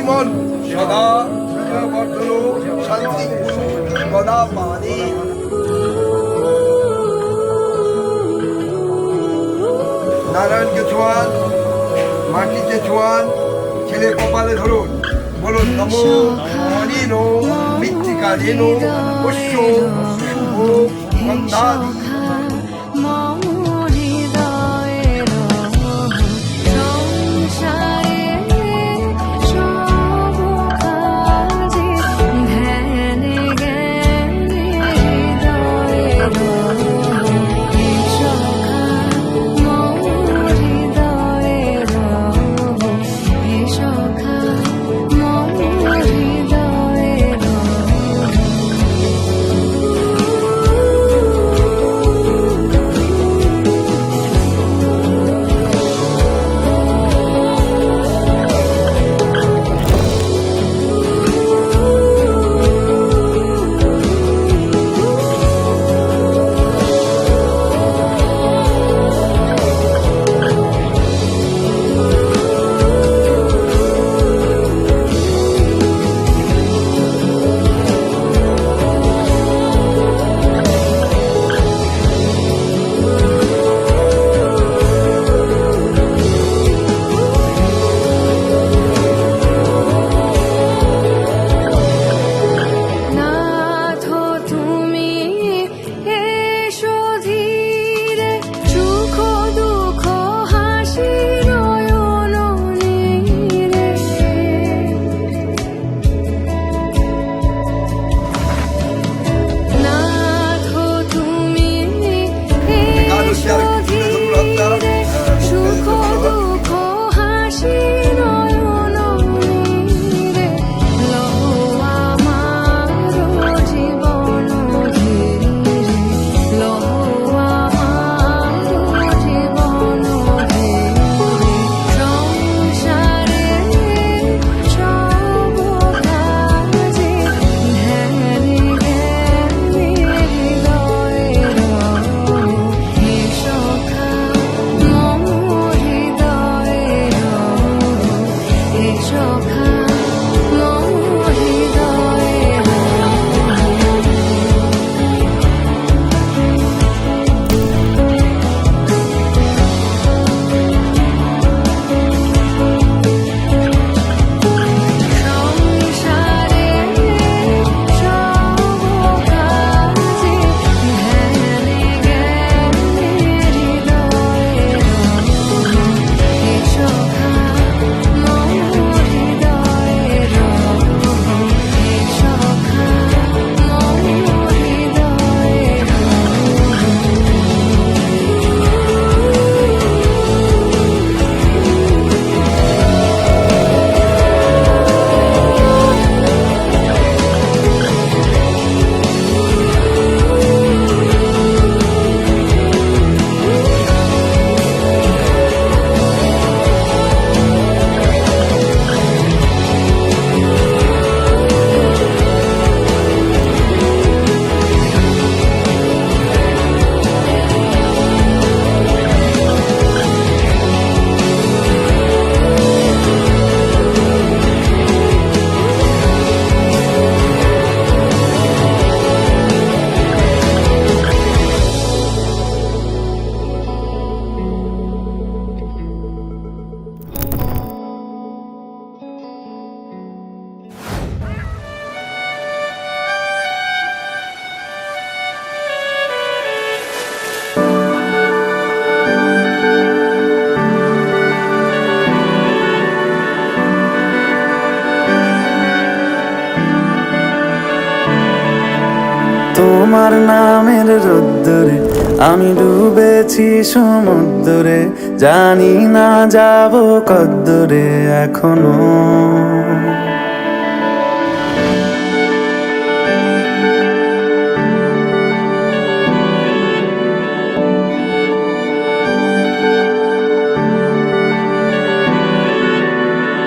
পরিমল সদা বর্ধন শান্তি গদা পানি নারায়ণকে ছোঁয়ান, মাটিতে ছোঁয়ান, ছেলে কপালে ধরুন, বলুন নমো অনিনো মৃত্তিকালীনো পুষ্য শুভ গন্ধাদি। তোমার নামের রোদ্দুরে আমি ডুবেছি সমুদ্রে, জানি না যাব কদ্দুরে এখনো।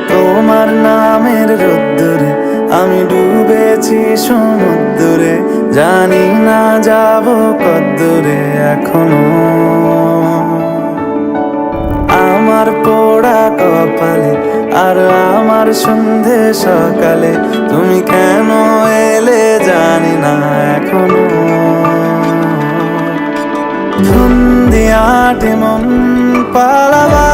তোমার নামের রোদ্দুরে আমি ডুবেছি সমুদ্রে, জানি না যাব কদ্দুরে এখনো। আমার পোড়া কপালে আর আমার সন্ধে সকালে তুমি কেন এলে জানি না এখনো। ফন্দিয়াটে মন পালাবা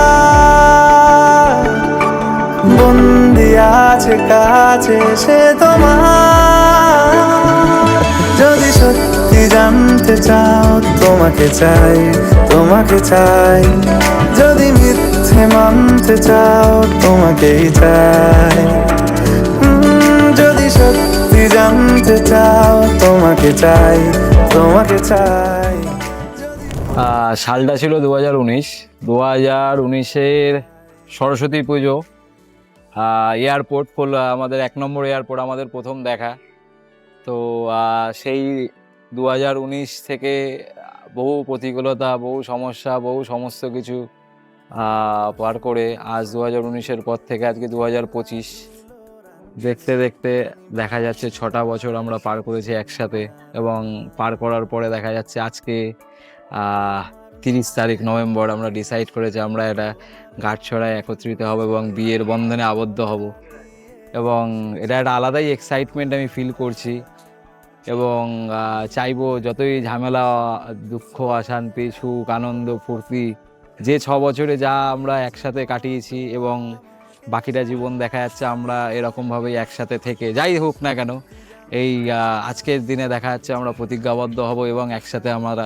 বন্দি আছে কাছে সে তোমার। যদি সত্যি জানতে চাও তোমাকে চাই, তোমাকে চাই। যদি মিথ্যে মানতে চাও তোমাকেই চাই। যদি সত্যি জানতে চাও তোমাকে চাই, তোমাকে চাই। সালটা ছিল 2019। 2019-এর সরস্বতী পুজো, এয়ারপোর্ট আমাদের 1 নম্বর এয়ারপোর্ট আমাদের প্রথম দেখা। তো সেই 2019 থেকে বহু প্রতিকূলতা, বহু সমস্যা, বহু সমস্ত কিছু পার করে আজ 2019-এর পর থেকে আজকে 2025। দেখতে দেখতে দেখা যাচ্ছে 6টা বছর আমরা পার করেছি একসাথে, এবং পার করার পরে দেখা যাচ্ছে আজকে 30 তারিখ নভেম্বর আমরা ডিসাইড করেছি আমরা এটা ঘাটছড়ায় একত্রিত হব এবং বিয়ের বন্ধনে আবদ্ধ হব। এবং এটা একটা আলাদাই এক্সাইটমেন্ট আমি ফিল করছি, এবং চাইবো যতই ঝামেলা, দুঃখ, অশান্তি, সুখ, আনন্দ, ফুর্তি, যে 6 বছরে যা আমরা একসাথে কাটিয়েছি এবং বাকিটা জীবন দেখা যাচ্ছে আমরা এরকমভাবেই একসাথে থেকে যাই হোক না কেন, এই আজকের দিনে দেখা যাচ্ছে আমরা প্রতিজ্ঞাবদ্ধ হব এবং একসাথে আমরা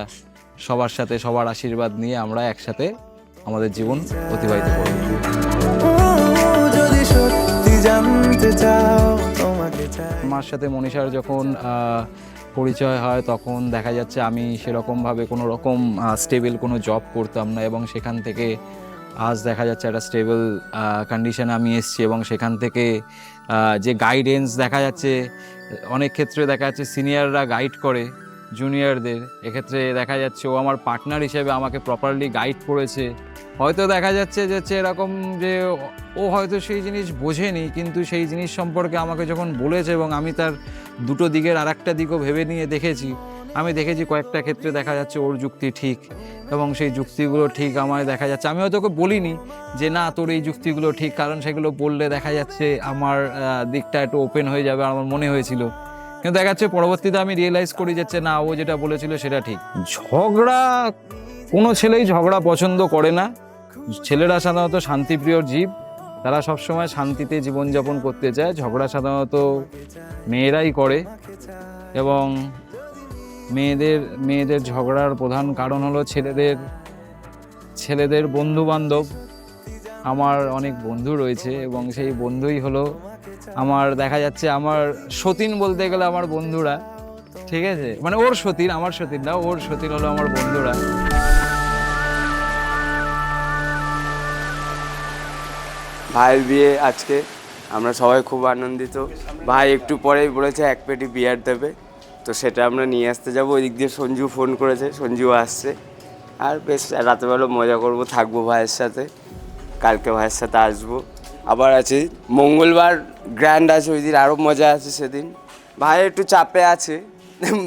সবার সাথে সবার আশীর্বাদ নিয়ে আমরা একসাথে আমাদের জীবন অতিবাহিত করব। যদি সত্যি জানতে চাও তোমাকে চাই। আমার সাথে মনীষার যখন পরিচয় হয় তখন দেখা যাচ্ছে আমি সেরকমভাবে কোনো রকম স্টেবল কোনো জব করতাম না, এবং সেখান থেকে আজ দেখা যাচ্ছে একটা স্টেবল কন্ডিশনে আমি এসেছি। এবং সেখান থেকে যে গাইডেন্স দেখা যাচ্ছে, অনেক ক্ষেত্রে দেখা যাচ্ছে সিনিয়ররা গাইড করে জুনিয়রদের, এক্ষেত্রে দেখা যাচ্ছে ও আমার পার্টনার হিসেবে আমাকে প্রপারলি গাইড করেছে। হয়তো দেখা যাচ্ছে যে এরকম যে ও হয়তো সেই জিনিস বোঝেনি, কিন্তু সেই জিনিস সম্পর্কে আমাকে যখন বলেছে এবং আমি তার দুটো দিকের আর একটা দিকও ভেবে নিয়ে দেখেছি, আমি দেখেছি কয়েকটা ক্ষেত্রে দেখা যাচ্ছে ওর যুক্তি ঠিক, এবং সেই যুক্তিগুলো ঠিক আমায় দেখা যাচ্ছে। আমি হয়তো ওকে বলিনি যে না তোর এই যুক্তিগুলো ঠিক, কারণ সেগুলো বললে দেখা যাচ্ছে আমার দিকটা একটু ওপেন হয়ে যাবে, আমার মনে হয়েছিল। কিন্তু দেখা যাচ্ছে পরবর্তীতে আমি রিয়েলাইজ করি যাচ্ছে না, ও যেটা বলেছিল সেটা ঠিক। ঝগড়া, কোনো ছেলেই ঝগড়া পছন্দ করে না। ছেলেরা সাধারণত শান্তিপ্রিয় জীব, তারা সবসময় শান্তিতে জীবনযাপন করতে চায়। ঝগড়া সাধারণত মেয়েরাই করে, এবং মেয়েদের ঝগড়ার প্রধান কারণ হলো ছেলেদের বন্ধু বান্ধব। আমার অনেক বন্ধু রয়েছে, এবং সেই বন্ধুই হলো আমার, দেখা যাচ্ছে আমার সতীন বলতে গেলে আমার বন্ধুরা, ঠিক আছে, মানে ওর সতীন, আমার সতীন না, ওর সতীন হলো আমার বন্ধুরা। ভাইয়ের বিয়ে আজকে, আমরা সবাই খুব আনন্দিত। ভাই একটু পরেই বলেছে 1 পেটি বিয়ার দেবে, তো সেটা আমরা নিয়ে আসতে যাবো। ওই দিক দিয়ে সঞ্জু ফোন করেছে, সঞ্জুও আসছে। আর বেশ রাতেবেলা মজা করব, থাকবো ভাইয়ের সাথে। কালকে ভাইয়ের সাথে আসবো, আবার আছে মঙ্গলবার গ্র্যান্ড আছে, ওই দিন আরও মজা আছে সেদিন। ভাই একটু চাপে আছে,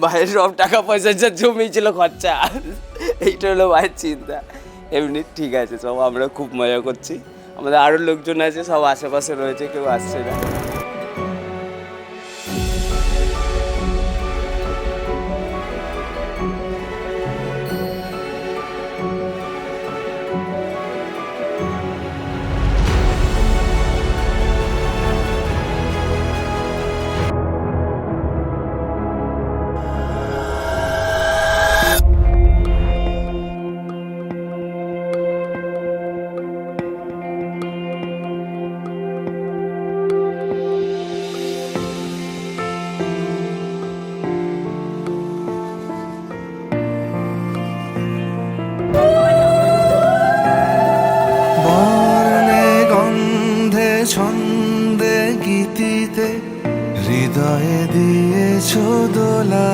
ভাইয়ের সব টাকা পয়সা যা জমিয়েছিল খরচা, এইটা হলো ভাইয়ের চিন্তা। এমনি ঠিক আছে, সব আমরা খুব মজা করছি। আমাদের আরও লোকজন আছে, সব আশেপাশে রয়েছে, কেউ আসছে না। বর্ণে গন্ধে ছন্দে গীতিতে হৃদয়ে দিয়েছ দোলা,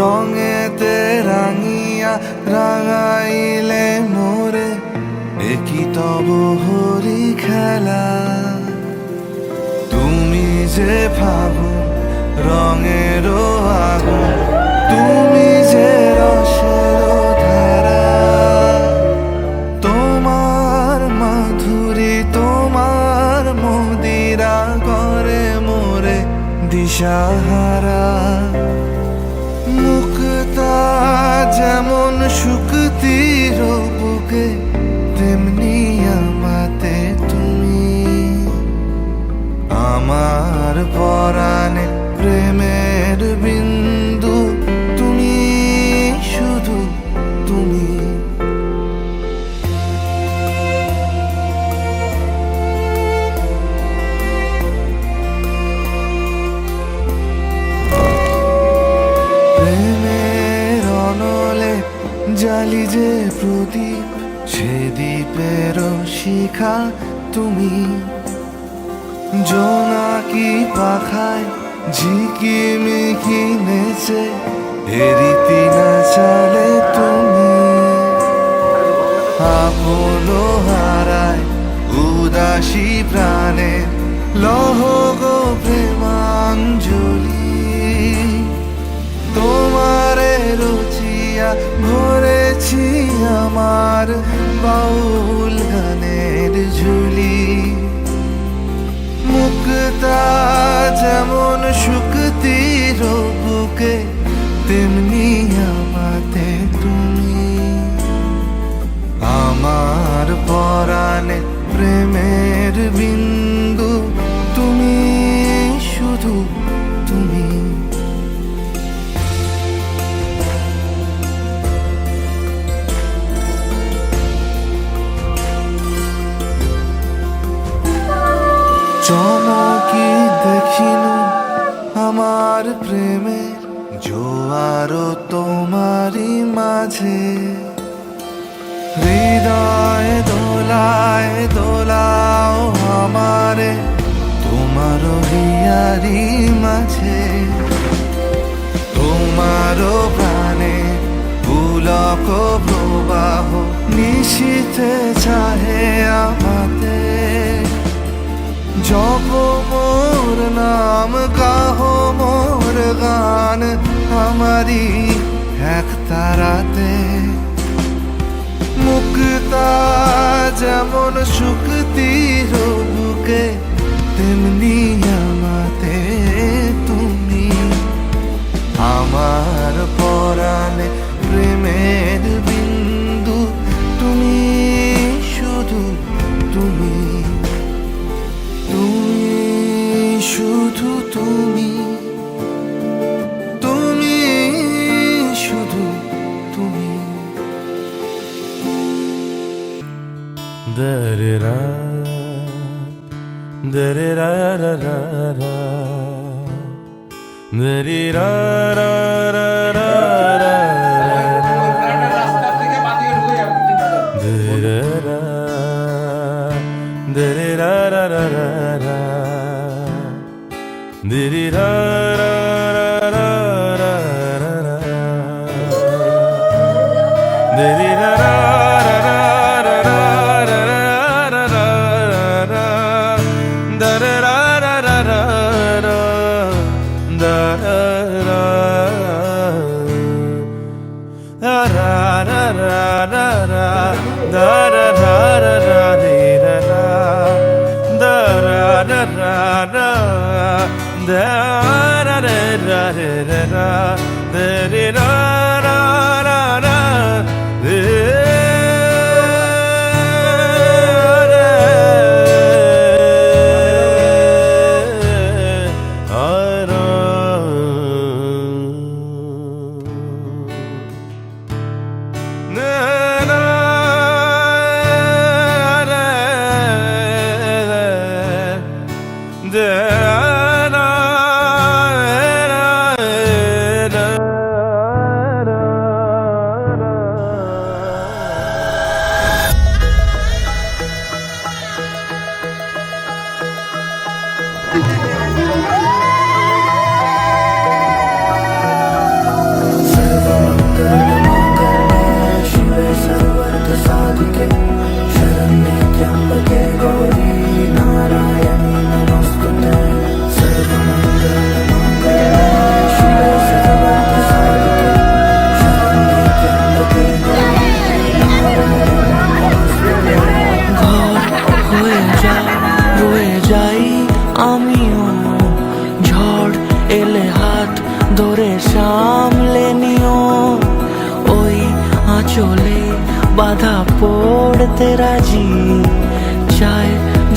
রঙেতে রাঙিয়া রাঙাইলে মোরে, একই তব হরি খেলা। তুমি যে ফাগুন রঙেরও আগুন, তুমি যে রসের ধারা, তোমার মাধুরী দিশাহারা মুক্তা যেমন শুকতির বুকে তেমনি আমাতে তুমি আমার পরাণে প্রেমের বিন্দু তুমি শুধু তুমি প্রেমের অনলে জালি যে প্রদীপ সে দ্বীপের শিখা তুমি জোনাকি পাখায় ঝিকিমিকি নেচে এরিতি না চালে তুমি আপন হারায় উদাসী প্রাণে লহ গো প্রেমাঞ্জলি তোমারে রচিয়া ভরেছি আমার বাউল গানের ঝুলি মুক্তা যেমন শুকতির বুকে তেমনি আমাতে তুমি আমার পরাণে প্রেমের বিন্দু তুমি শুধু তুমি চমকি দেখিনু আমার প্রেমের জোয়ার তোমারই মাঝে হৃদয় দোলায় দোলাও আমারে তোমার হিয়ারি মাঝে তোমার প্রাণে পুলক প্রবাহ নিশীথে চাহে আমাতে জপ মোর নাম গাহ মোর গান আমারি এক তারাতে মুক্তা যেমন শুকতির বুকে তেমনি আমাতে তুমি আমার পরাণে প্রেমের বিন্দু তুমি শুধু তুমি তুমি শুধু তুমি তুমি শুধু তুমি দরেরা দরেরা রা রা রা দরেরা রা রা রা রা দরেরা দরেরা রা রা রা রা দরেরা রা রা রা রা রা দরেরা রা da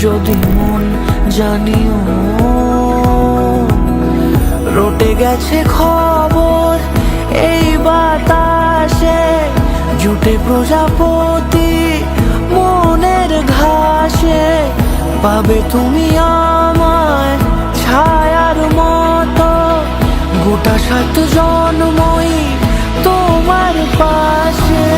যদি মন জানিও রটে গেছে খবর এই বাতাসে, জুটে প্রজাপতি মনের ঘাসে। পাবে তুমি আমায় ছায়ার মতো, গোটা 7 জন্মই তোমার পাশে।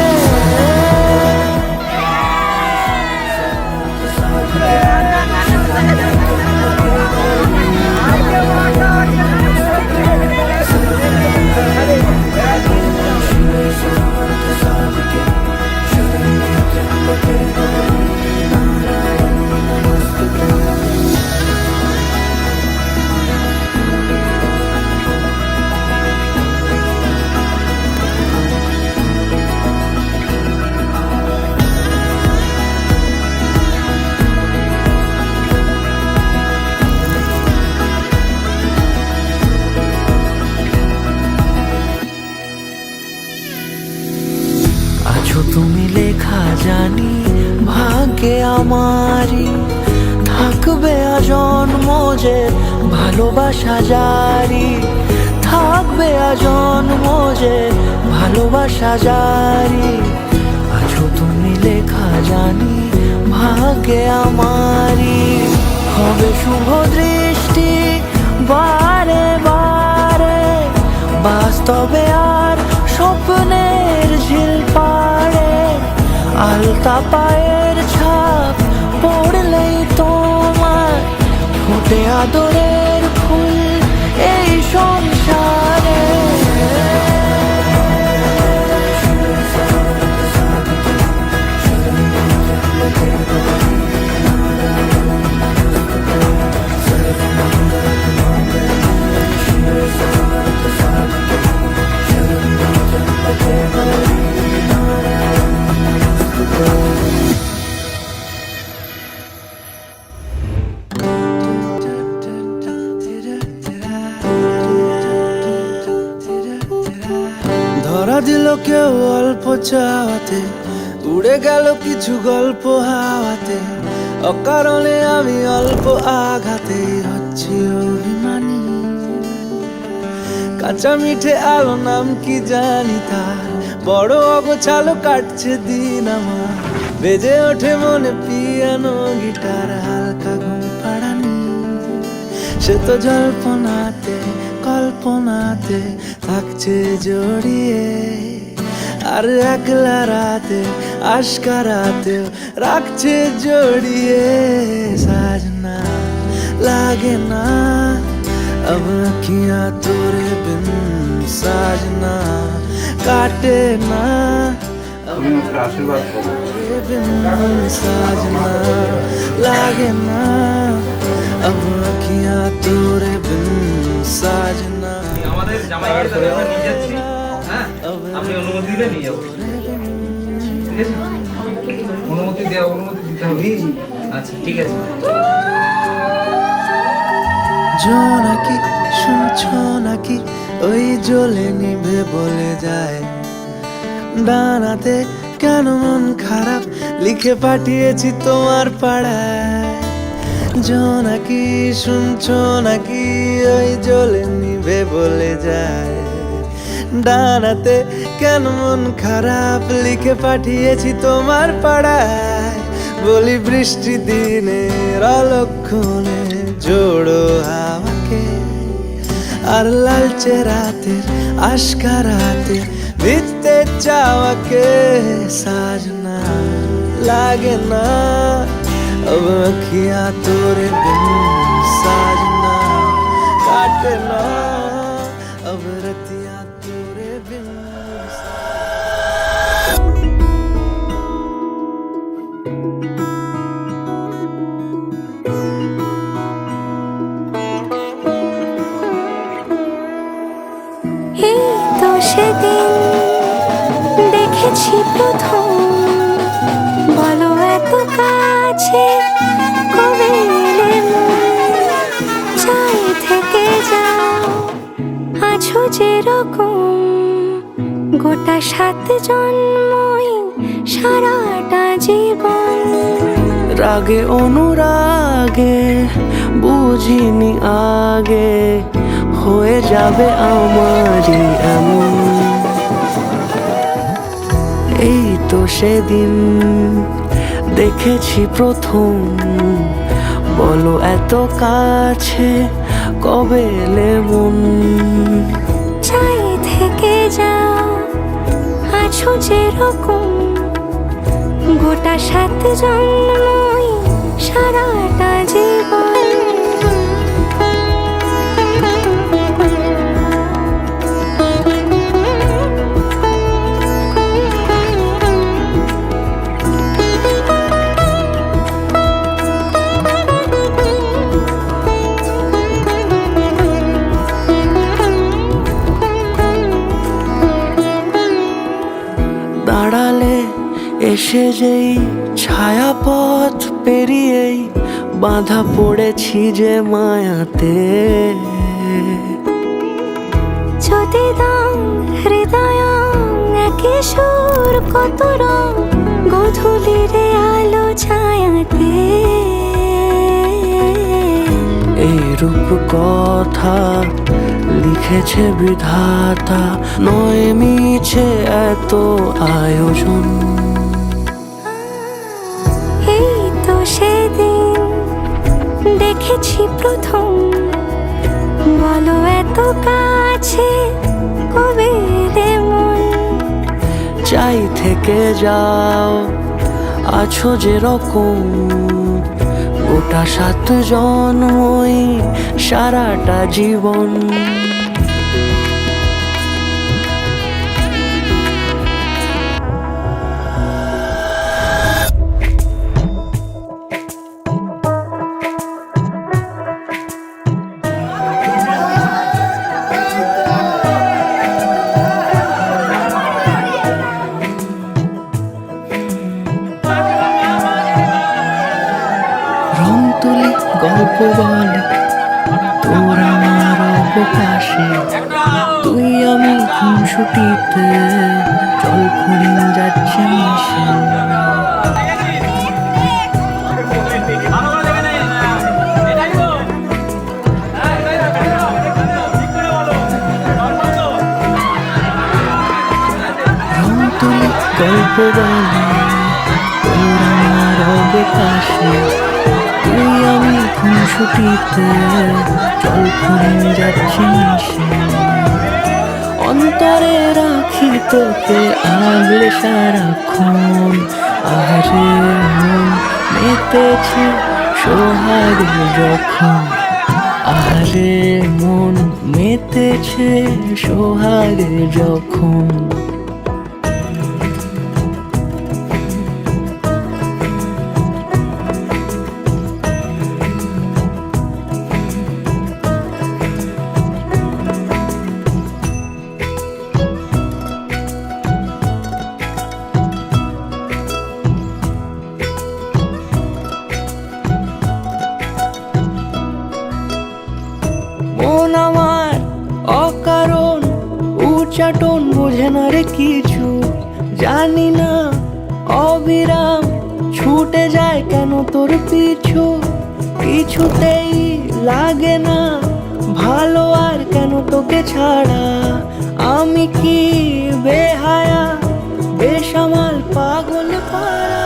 আছো তুমি লেখা জানি ভাগ্যে আমারই, থাকবে আজন্ম যে ভালোবাসা জারি, থাকবে আজন্ম যে ভালোবাসা জারি। আছো তুমি লেখা জানি ভাগ্যে আমারই, হবে শুভ দৃষ্টি বারে বারে, বাস্তবে আর স্বপ্নের ঝিল পাড়ে। আলতা পায়ের ছাপ পড়লেই তোমার ফুটে আদরের ফুল এই সংসারে। ধরা দিল কেউ অল্প চাওয়াতে, উড়ে গেল কিছু গল্প হাওয়াতে। অকারণে আমি অল্প আঘাতে হচ্ছি অভিমানী। কাঁচা মিঠে আলো নাম কি জানি তার, বড় অগোছালো কাটছে দিন আমার। বেজে ওঠে মনে পিয়ানো গিটার, হালকা ঘুম পাড়ানি। সে তো জল্পনাতে কল্পনাতে থাকছে জড়িয়ে, আর একলা রাতে আশকারাতেও রাখছে জড়িয়ে। সাজনা লাগে না अब अखियां तोरे बिन, साजना काटे ना अब तोरे बिन, साजना लागे ना अब अखियां तोरे बिन, साजना। আমাদের জামাইকে তো আমরা নিয়ে যাচ্ছি, হ্যাঁ আপনি অনুমতি দিলে নিয়ে যাবো, ঠিক আছে? অনুমতি দিতে হবে। আচ্ছা ঠিক আছে। জোনাকি শুনছো নাকি ওই জ্বলে নিভে বলে যায়, ডানাতে কেন মন খারাপ লিখে পাঠিয়েছি তোমার পাড়ায়। জোনাকি শুনছো নাকি ওই জ্বলে নিভে বলে যায়, ডানাতে কেন মন খারাপ লিখে পাঠিয়েছি তোমার পাড়ায়। বলি বৃষ্টি দিনের অলক্ষণে জোড়ো হাওয়াকে, আর লালচে রাতের আশকারাতে ভিজতে চাওয়াকে। সাজনা লাগে না अब अखियां तोरे बिन, साजना काटे ना अब रतियां तोरे बिन। এই তো সেদিন দেখেছি প্রথম, বলো এত কাছে কবে এলে মন, চাই থেকে যাও আছো যেরকম, গোটা 7 জন্মই সারাটা জীবন। রাগে অনুরাগে বুঝিনি আগে হয়ে যাবে আমারই এমন। এই তো সেদিন দেখেছি প্রথম, বলো এত কাছে কবে এলে মন। চাই থেকে যাও আছো যেরকম, গোটা 7 জন্মই সারাটা জীবন। দাঁড়ালে এসে যেই ছায়াপথ পেরিয়েই বাঁধা পড়েছি যে মায়াতে। যদি দাও হৃদয় একে সুর কত রং, গধূলিরে আলো ছায়াতে। এই রূপ কথা লিখেছে বিধাতা, নয় মিছে এত আয়োজন। এই তো সেদিন দেখেছি প্রথম, বলো এত কাছে কবে এলে মন। চাই থেকে যাও আছো যেরকম, গোটা 7 জন্মই সারাটা জীবন। রং তুলি গল্প বলে তোর আমার অবকাশে, তুই আমি খুনসুটিতে জল ফুরিন যাচ্ছে মিশে। রং তুলি গল্প বলে তোর আমার অবকাশে, তুই আমি খুনসুটিতে জল ফুরিন যাচ্ছি মিশে। অন্তরে রাখি তোকে আগলে সারাক্ষণ, আহারে মন মেতেছে সোহাগে যখন। আহারে মন মেতেছে সোহাগে যখন। মন আমার অকারণ উচ্চাটন বোঝে না রে কিছু, জানি না অবিরাম ছুটে যায় কেন তোর পিছু। কিছুতেই লাগে না ভালো আর কেন তোকে ছাড়া, আমি কি বেহায়া বেসামাল পাগল পাড়া।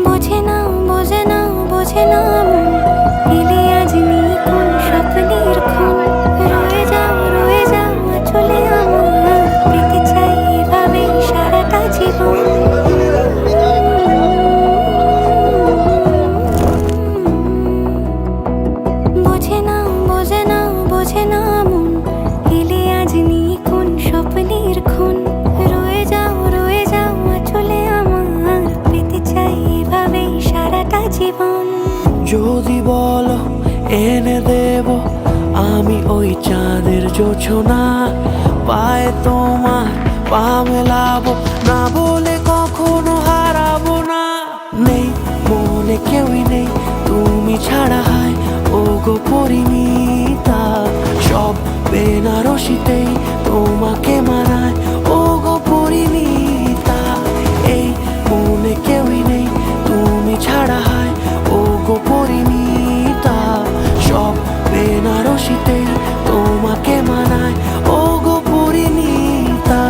বোঝে না বোঝে না বোঝে না মন, এলে আজ নিখুন স্বপ্নের খুন। রয়ে যাও চলে আমার, পেতে চাই এভাবেই সারাটা জীবন। বোঝে না বোঝে না বোঝে না মন, এলে আজ নিখুন স্বপ্নের খুন। রয়ে যাও চলে আমার, পেতে চাই এভাবেই সারাটা জীবন। যদি বলো এনে দেব আমি ওই চাঁদের জোছনা, পায়ে তোমার পা মেলাবো না বলে কখনো হারাবো না। নেই মনে কেউই নেই তুমি ছাড়া, হয় ও গো পরিণীতা। সব বেনারসিতেই তোমাকে মানায় ও গো পরিণীতা। এই মনে কেউই নেই তুমি ছাড়া, হয় ও গো পরিণীতা। সব বেনারসিতেই তোমাকে মানায় ও গো পরিণীতা।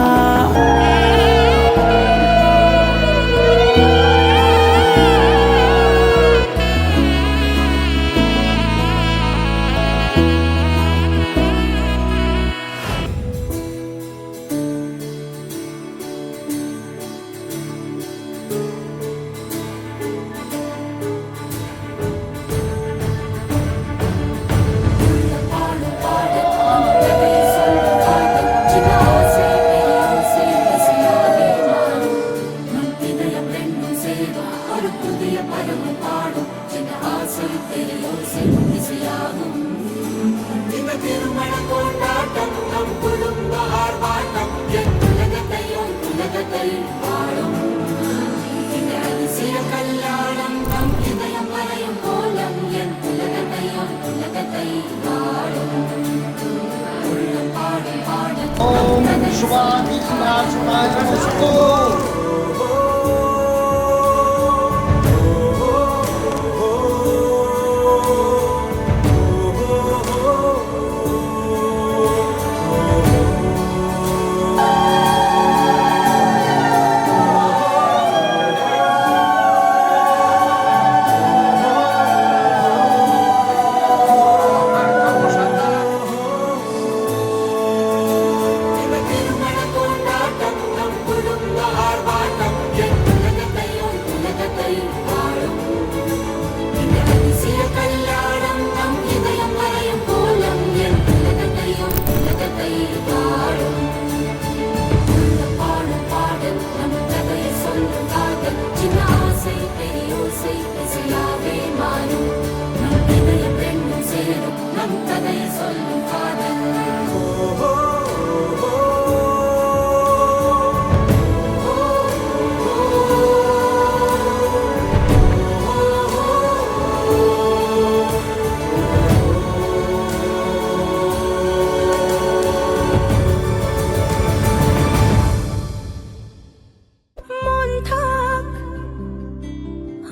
মন থাক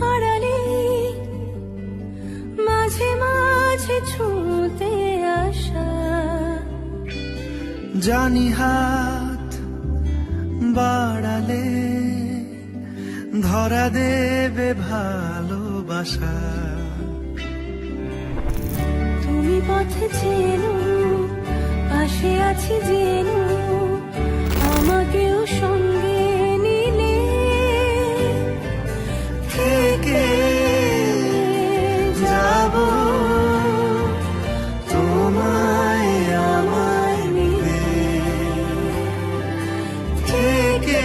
আড়ালে, মাঝে মাঝে ছুঁতে আসা। জানি হাত বাড়ালে ধরা দেবে ভালোবাসা। তুমি পথে চেনো, পাশে আছি জেনো, আমাকেও সঙ্গে নিলে থেকে যাব তোমায় আমায় মিলে, থেকে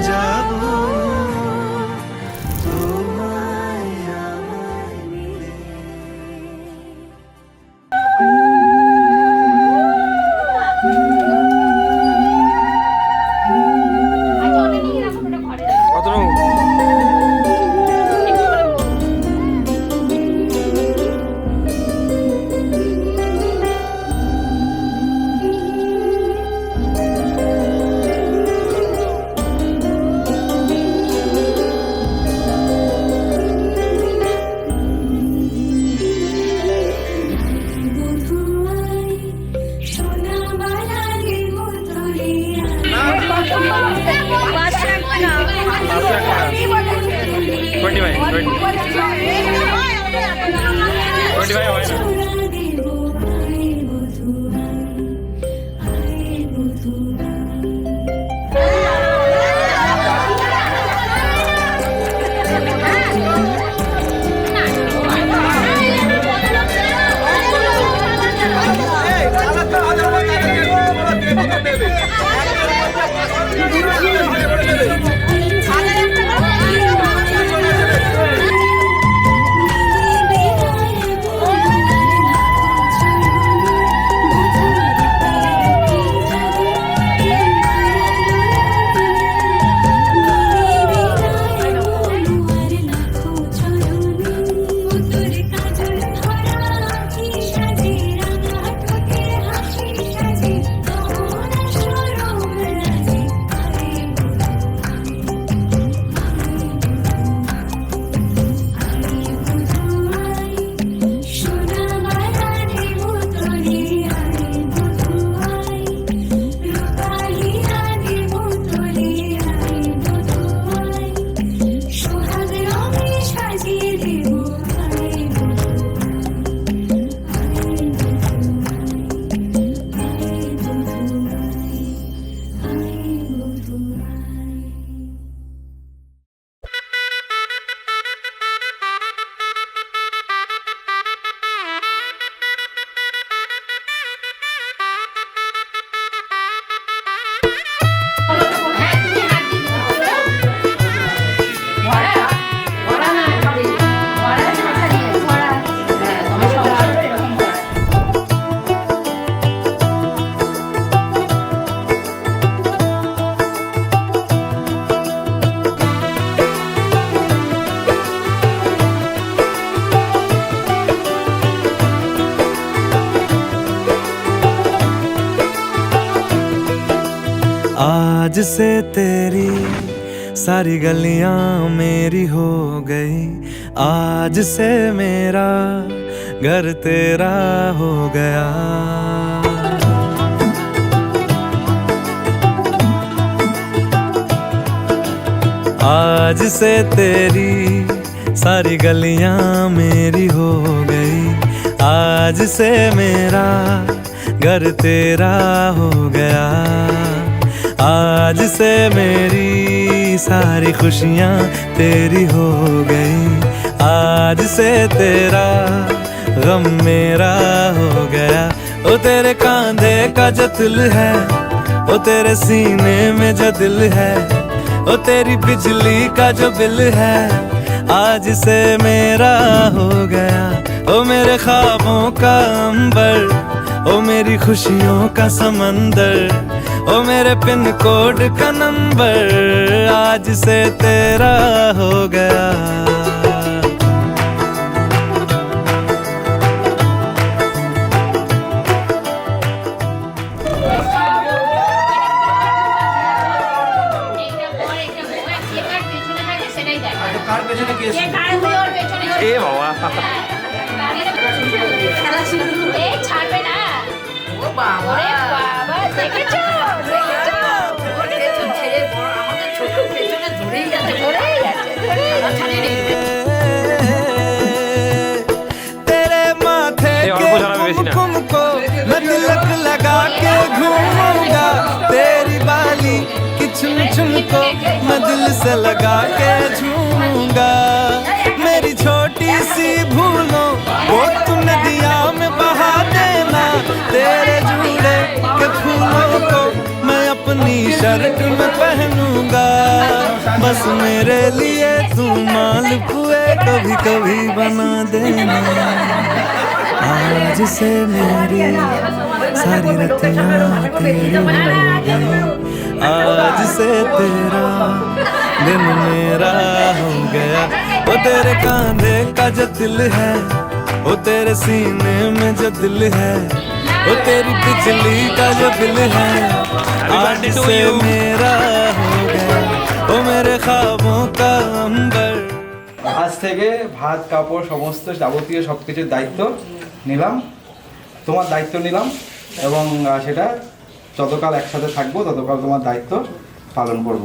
যাব তোমায় আমায় মিলে। से तेरी सारी गलियां मेरी हो गई, आज से मेरा घर तेरा हो गया। आज से तेरी सारी गलियां मेरी हो गई, आज से मेरा घर तेरा हो गया। आज से मेरी सारी खुशियां तेरी हो गई, आज से तेरा गम मेरा हो गया। ओ तेरे कांधे का जो दिल है, ओ तेरे सीने में जो दिल है, ओ तेरी बिजली का जो बिल है, आज से मेरा हो गया। ओ मेरे ख्वाबों का अंबर, ओ मेरी खुशियों का समंदर, ओ मेरे पिन कोड का नंबर, आज से तेरा हो गया। এ বাবা ছাড়বে না। ও বাবা বাবা, দেখেছো দেখেছো, আমাদের ছোট পেছনে ধরেই যাচ্ছে, ধরেই যাচ্ছে, तेरे माथे के कुमकुम को मैं तिलक लगा के घूमूंगा, तेरी बाली की चुम चुम को मैं दिल से लगा के झूमूंगा। मेरी छोटी सी भूलों वो तू नदिया में बहा देना, तेरे जुड़े के फूलों को मैं अपनी शर्ट में पहनूंगा। बस मेरे लिए तू मालपुए कभी कभी बना देना। आज से मेरी सारी रतियां तेरी हो गई, आज से तेरा दिन मेरा हो गया। वो तेरे कांधे का जो दिल है, वो तेरे सीने में जो दिल है, वो तेरी बिजली का जो बिल है, आज से मेरा हो गया। वो मेरे ख्वाबों का अंबर। আজ থেকে ভাত কাপড় সমস্ত যাবতীয় সব কিছুর দায়িত্ব নিলাম, তোমার দায়িত্ব নিলাম, এবং সেটা যতকাল একসাথে থাকবো ততকাল তোমার দায়িত্ব পালন করব।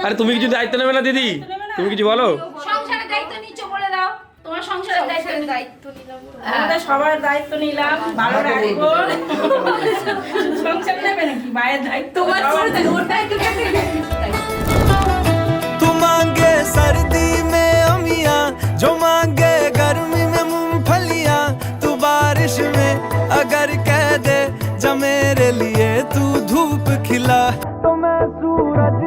আরে তুমি কিছু দায়িত্ব নেবে না দিদি, তুমি কিছু বলো। সংসারের দায়িত্ব নিচ্ছ, বলে দাও তোমার সংসারের দায়িত্ব নিলাম। আমাদের সবার দায়িত্ব নিলাম, ভালো রাখবো। সংসার নেবে নাকি, মায়ের দায়িত্ব তোমার ওর দায়িত্ব तू मांगे सर्दी में अमियां, जो मांगे गर्मी में मूंगफलियां, तू बारिश में अगर कह दे जा मेरे लिए तू धूप खिला, तो मैं सूरज।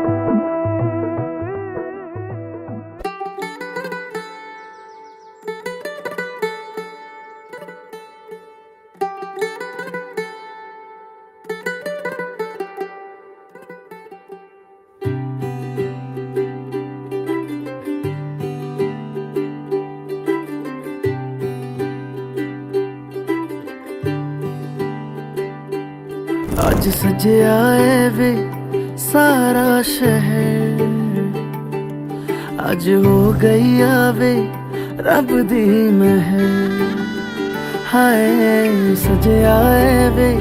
आज सजे आए वे सारा शहर, आज हो गई आवे रब दी महर। हाय सजे आए वे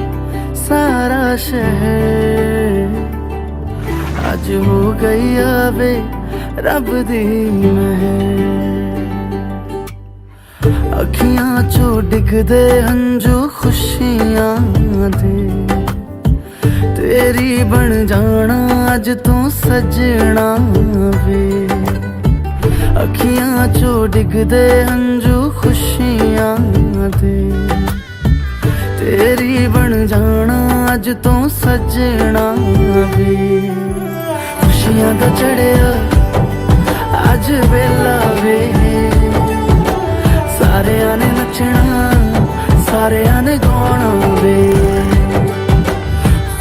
सारा शहर, आज हो गई आवे रब दी महर। अखियां चो डिगदे हंजू खुशियां दे, तेरी बन जाना अज तू सजना वे। अखियां चो डिगदे हंजू खुशियां दे, तेरी बन जाना अज तू सजना वे। खुशियां दा चढ़िया अज वेला वे, सारियां ने नचना सारियां ने गाना वे।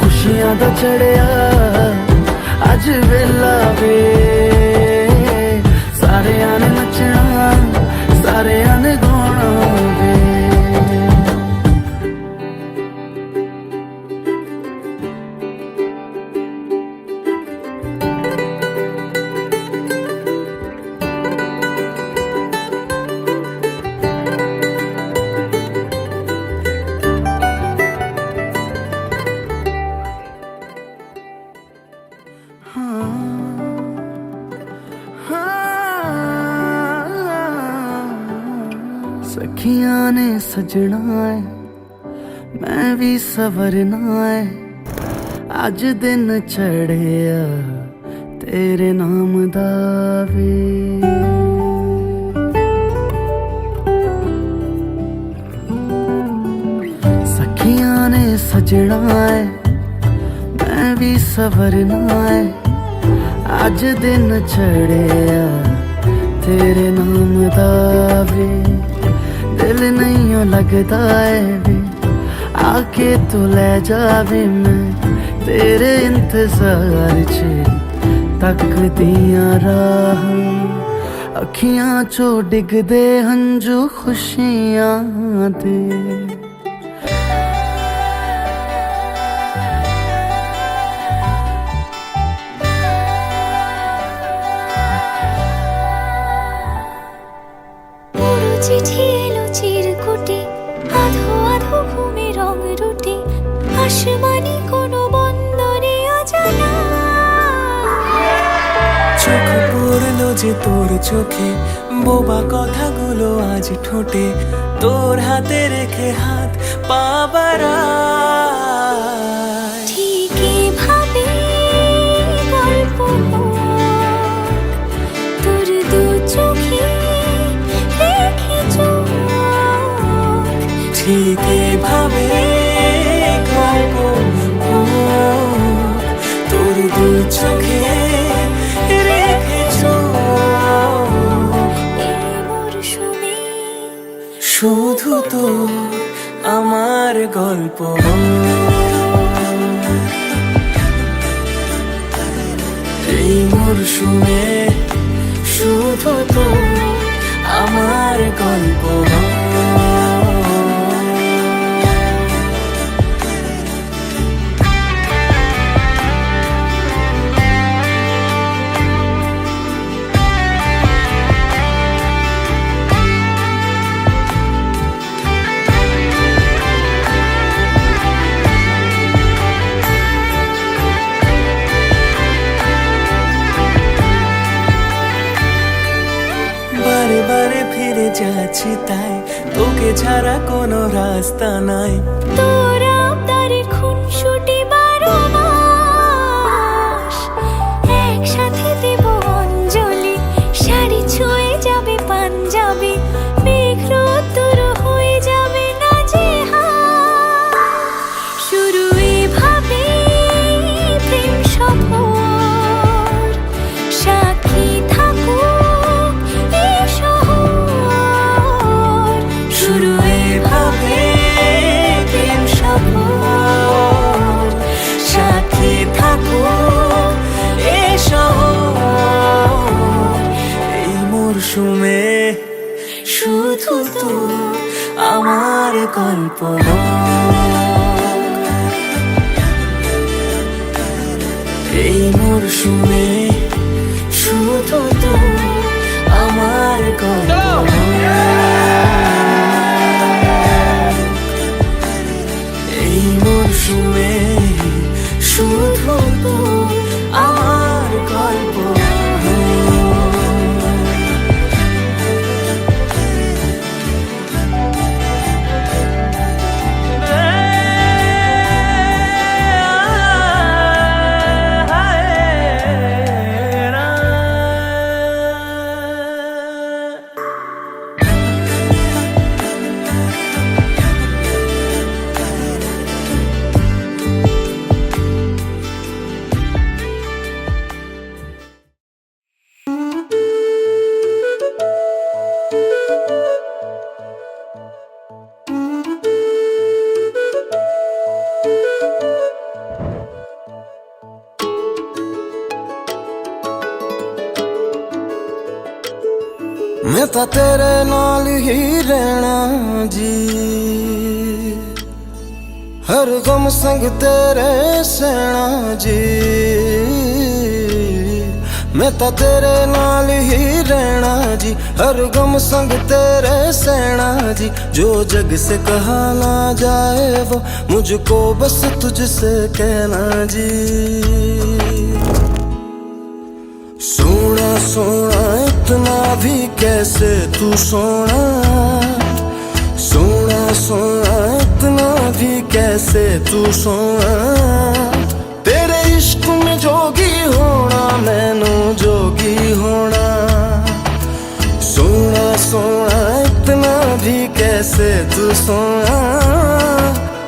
खुशियां दा चढ़िया अज वेला वे, सारियां ने नचना सारियां ने गाना वे। ने सजना है मैं भी सवरना है अज दिन चढ़िया तेरे नाम दावे सखियां ने सजना है मैं भी सवरना है अज दिन चढ़िया तेरे नाम दावे दिल नहीं लगता है वे आके तू ले जावे मैं तेरे इंतजार च तक दिया राह अखियां चो डिगदे हंजू खुशियां दे চিঠি এলো চিরকুটে আধো আধো ঘুমে রং রুটে আসমানি কোনো বন্দরে অজানা চোখ পড়লো যে তোর চোখে বোবা কথাগুলো আজ ঠোঁটে তোর হাতে রেখে হাত পা বাড়ায় ঠিক এভাবে গল্প তোর দু চোখে রেখে চোখ ঠিক এভাবে গল্প তোর দু চোখে রেখেছ এই মরশুমে শুধু তো আমার গল্প এই মরশুমে শুধু তো আমার গল্প বারে বারে ফিরে যাচ্ছি তাই তোকে ছাড়া কোনো রাস্তা নাই তোর আবদারে খুনসুটি 12 মাস একসাথে দেব অঞ্জলি শাড়ি ছুঁয়ে যাবে পাঞ্জাবি মেঘ রোদ্দুর হয়ে যাবে না যে শুরু এভাবে প্রেম সফর সাক্ষী থাকুক এই শহর শুরু এভাবে প্রেম সফর সাথী থাকো এ শহর এই মরশুমে শুধু তো আমার গল্প এই মরশুমে শুধু তো আমার গল্প এই মরশুমে শুধু তো আমার গল্প मैं तो तेरे नाल ही रहना जी हर गम संग तेरे सहना जी मैं तो तेरे नाल ही रहना जी हर गम संग तेरे सहना जी जो जग से कहा ना जाए वो मुझको बस तुझसे कहना जी सोना सोना इतना भी कैसे तू सोना सोना सोना इतना भी कैसे तू सोना तेरे इश्क में जोगी होना मैनू जोगी होना सोना सोना इतना भी कैसे तू सोना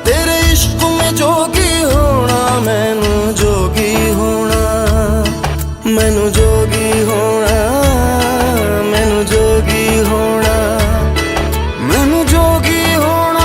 तेरे इश्क में जोगी होना मैनू जोगी होना मैनू जोगी होना मैनू जोगी होना मैनू जोगी होना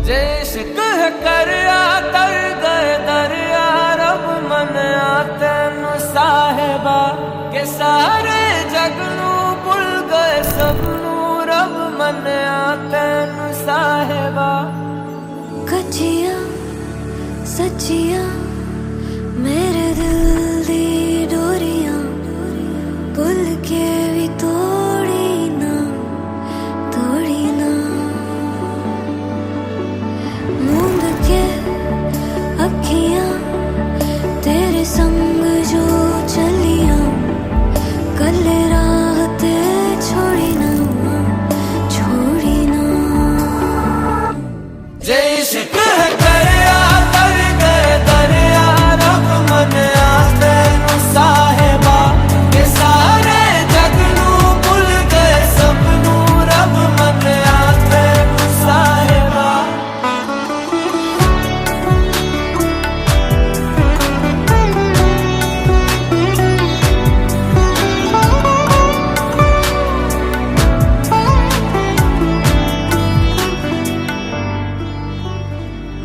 जैसे कह कर तर गए दरिया रब मन तेनु साहेबा के सारे जग नू भुल गए सबनू रब मन तेनु साहेबा कच्चियां सच्चियां मेरे दिल दी डोरियां भुल के भी तो